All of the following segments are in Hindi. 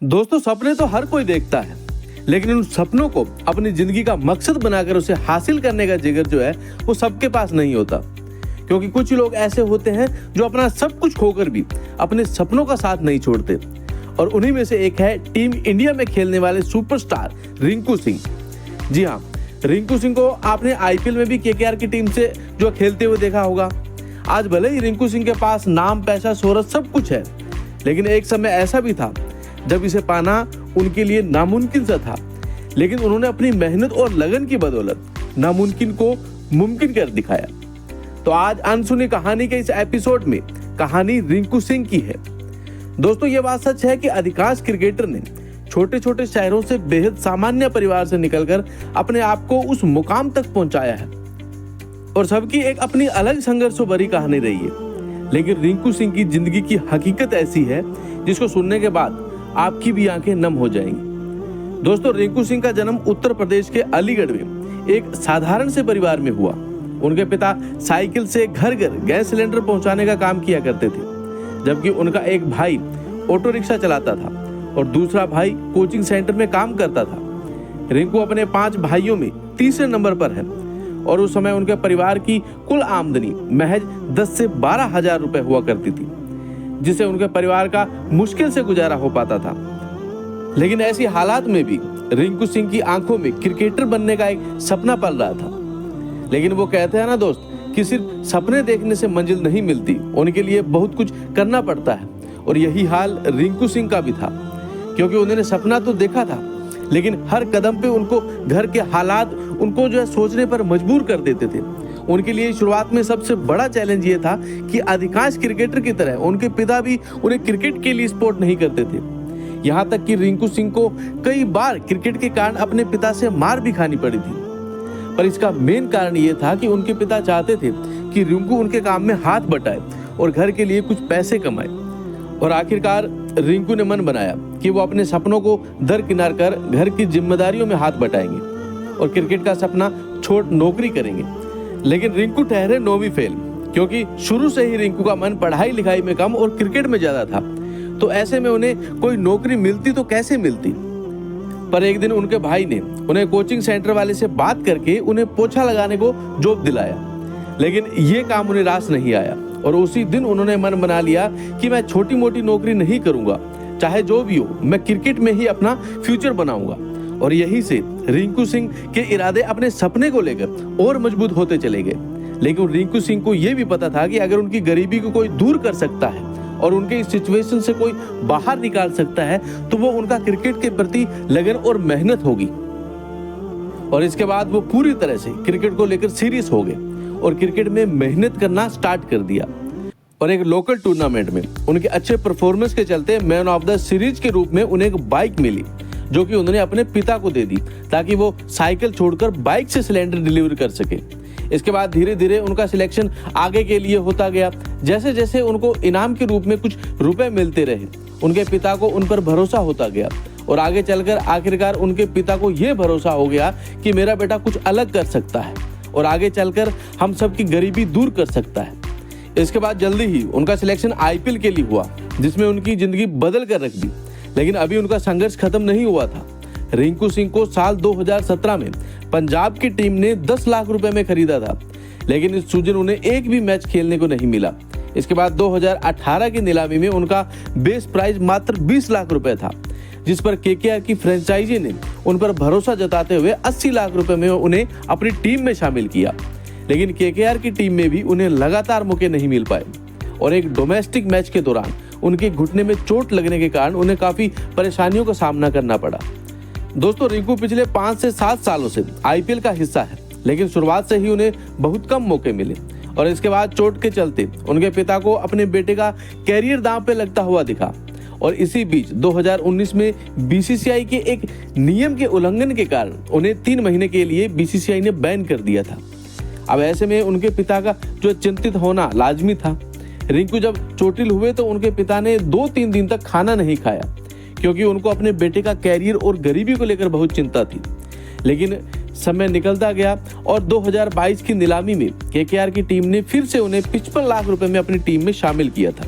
दोस्तों, सपने तो हर कोई देखता है, लेकिन उन सपनों को अपनी जिंदगी का मकसद बनाकर उसे हासिल करने का जिगर जो है वो सबके पास नहीं होता। क्योंकि कुछ लोग ऐसे होते हैं जो अपना सब कुछ खोकर भी अपने सपनों का साथ नहीं छोड़ते, और उन्हीं में से एक है टीम इंडिया में खेलने वाले सुपरस्टार रिंकू सिंह। जी हाँ, रिंकू सिंह को आपने आईपीएल में भी केकेआर की टीम से जो खेलते हुए देखा होगा। आज भले ही रिंकू सिंह के पास नाम, पैसा, शोहरत सब कुछ है, लेकिन एक समय ऐसा भी था जब इसे पाना उनके लिए नामुमकिन सा था। लेकिन उन्होंने अपनी मेहनत और लगन की बदौलत नामुमकिन को मुमकिन कर दिखाया। तो आज अनसुनी कहानी के इस एपिसोड में कहानी रिंकू सिंह की है। दोस्तों, ये बात सच है कि अधिकांश क्रिकेटर ने छोटे छोटे शहरों से बेहद सामान्य परिवार से निकलकर अपने आप को उस मुकाम तक पहुंचाया है, और सबकी एक अपनी अलग संघर्षों भरी कहानी रही है। लेकिन रिंकू सिंह की जिंदगी की हकीकत ऐसी है जिसको सुनने के बाद आपकी भी आंखें नम हो जाएंगी। दोस्तों, रिंकू सिंह का जन्म उत्तर प्रदेश के अलीगढ़ में एक साधारण से परिवार में हुआ। उनके पिता साइकिल से घर घर गैस सिलेंडर पहुंचाने का काम किया करते थे, जबकि उनका एक भाई ऑटो रिक्शा चलाता था और दूसरा भाई कोचिंग सेंटर में काम करता था। रिंकू अपने 5 भाइयों में तीसरे नंबर पर है, और उस समय उनके परिवार की कुल आमदनी महज 10 से 12 हजार रुपए हुआ करती थी, जिससे उनके परिवार का मुश्किल से गुजारा हो पाता था। लेकिन ऐसी हालात में भी रिंकू सिंह की आंखों में क्रिकेटर बनने का एक सपना पल रहा था। लेकिन वो कहते हैं ना दोस्त, कि सिर्फ सपने देखने से मंजिल नहीं मिलती, उनके लिए बहुत कुछ करना पड़ता है। और यही हाल रिंकू सिंह का भी था, क्योंकि उन्होंने सपना तो देखा था, लेकिन हर कदम पे उनको घर के हालात उनको जो है सोचने पर मजबूर कर देते थे। उनके लिए शुरुआत में सबसे बड़ा चैलेंज ये था कि अधिकांश क्रिकेटर की तरह उनके पिता भी उन्हें क्रिकेट के लिए सपोर्ट नहीं करते थे। यहाँ तक कि रिंकू सिंह को कई बार क्रिकेट के कारण अपने पिता से मार भी खानी पड़ी थी। पर इसका मेन कारण ये था कि उनके पिता चाहते थे कि रिंकू उनके काम में हाथ बटाए और घर के लिए कुछ पैसे कमाए। और आखिरकार रिंकू ने मन बनाया कि वो अपने सपनों को दरकिनार कर घर की जिम्मेदारियों में हाथ बटाएंगे और क्रिकेट का सपना छोड़ नौकरी करेंगे। लेकिन रिंकू ठहरे 9वीं फेल, क्योंकि शुरू से ही रिंकू का मन पढ़ाई लिखाई में कम और क्रिकेट में ज्यादा था। तो ऐसे में उन्हें कोई नौकरी मिलती तो कैसे मिलती। पर एक दिन उनके भाई ने उन्हें कोचिंग सेंटर वाले से बात करके उन्हें पोछा लगाने को जॉब दिलाया। लेकिन ये काम उन्हें रास नहीं आया, और उसी दिन उन्होंने मन बना लिया कि मैं छोटी मोटी नौकरी नहीं करूंगा, चाहे जो भी हो, मैं क्रिकेट में ही अपना फ्यूचर बनाऊंगा। और यहीं से रिंकू सिंह के इरादे अपने सपने को लेकर और मजबूत होते चले गए। लेकिन रिंकू सिंह को यह भी पता था कि अगर उनकी गरीबी को कोई दूर कर सकता है और उनके इस सिचुएशन से कोई बाहर निकाल सकता है, तो वो उनका क्रिकेट के प्रति लगन और मेहनत होगी। और इसके बाद वो पूरी तरह से क्रिकेट को लेकर सीरियस हो गए और क्रिकेट में मेहनत करना स्टार्ट कर दिया। और एक लोकल टूर्नामेंट में उनके अच्छे परफॉर्मेंस के चलते मैन ऑफ द सीरीज के रूप में उन्हें एक बाइक मिली, जो कि उन्होंने अपने पिता को दे दी ताकि वो साइकिल छोड़कर बाइक से सिलेंडर डिलीवर कर सके। इसके बाद धीरे धीरे उनका सिलेक्शन आगे के लिए होता गया। जैसे जैसे उनको इनाम के रूप में कुछ रुपए मिलते रहे, उनके पिता को उन पर भरोसा होता गया, और आगे चलकर आखिरकार उनके पिता को यह भरोसा हो गया कि मेरा बेटा कुछ अलग कर सकता है और आगे चलकर हम सबकी गरीबी दूर कर सकता है। इसके बाद जल्दी ही उनका सिलेक्शन आईपीएल के लिए हुआ, जिसमें उनकी जिंदगी बदल कर रख दी। लेकिन अभी उनका संघर्ष खत्म नहीं हुआ था। रिंकू सिंह को साल 2017 में पंजाब की टीम ने 10 लाख रुपए में खरीदा था, लेकिन इस सीजन उन्हें एक भी मैच खेलने को नहीं मिला। इसके बाद 2018 की नीलामी में उनका बेस प्राइस मात्र 20 लाख रुपए था, जिस पर केकेआर की फ्रेंचाइजी ने उन पर भरोसा जताते हुए 80 लाख रुपए में उन्हें अपनी टीम में शामिल किया। लेकिन केकेआर की टीम में भी उन्हें लगातार मौके नहीं मिल पाए, और एक डोमेस्टिक मैच के दौरान उनके घुटने में चोट लगने के कारण उन्हें काफी परेशानियों का सामना करना पड़ा। दोस्तों, रिंकू पिछले 5 से 7 सालों से आईपीएल का हिस्सा है, लेकिन शुरुआत से ही उन्हें बहुत कम मौके मिले, और इसके बाद चोट के चलते उनके पिता को अपने बेटे का कैरियर दांव पे लगता हुआ दिखा। और इसी बीच 2019 में बीसीसीआई के एक नियम के उल्लंघन के कारण उन्हें 3 महीने के लिए बीसीसीआई ने बैन कर दिया था। अब ऐसे में उनके पिता का जो चिंतित होना लाजमी था। रिंकू जब चोटिल हुए तो उनके पिता ने 2-3 दिन तक खाना नहीं खाया, क्योंकि उनको अपने बेटे का कैरियर और गरीबी को लेकर बहुत चिंता थी। लेकिन समय निकलता गया और 2022 की नीलामी में केकेआर की टीम ने फिर से उन्हें 55 लाख रुपए में अपनी टीम में शामिल किया था।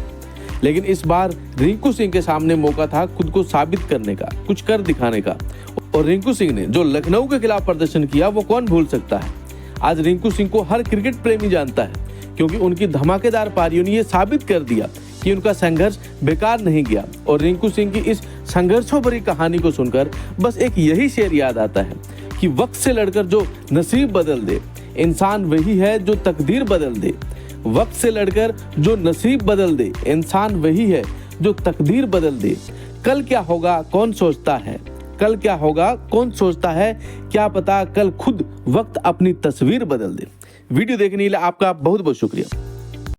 लेकिन इस बार रिंकू सिंह के सामने मौका था खुद को साबित करने का, कुछ कर दिखाने का। और रिंकू सिंह ने जो लखनऊ के खिलाफ प्रदर्शन किया वो कौन भूल सकता है। आज रिंकू सिंह को हर क्रिकेट प्रेमी जानता है, क्योंकि उनकी धमाकेदार पारियों ने ये साबित कर दिया कि उनका संघर्ष बेकार नहीं गया। और रिंकू सिंह की इस संघर्षों भरी कहानी को सुनकर बस एक यही शेर याद आता है कि वक्त से लड़कर जो नसीब बदल दे, इंसान वही है जो तकदीर बदल दे। वक्त से लड़कर जो नसीब बदल दे, इंसान वही है जो तकदीर बदल दे। कल क्या होगा कौन सोचता है, कल क्या होगा कौन सोचता है, क्या पता कल खुद वक्त अपनी तस्वीर बदल दे। वीडियो देखने के लिए आपका बहुत बहुत शुक्रिया।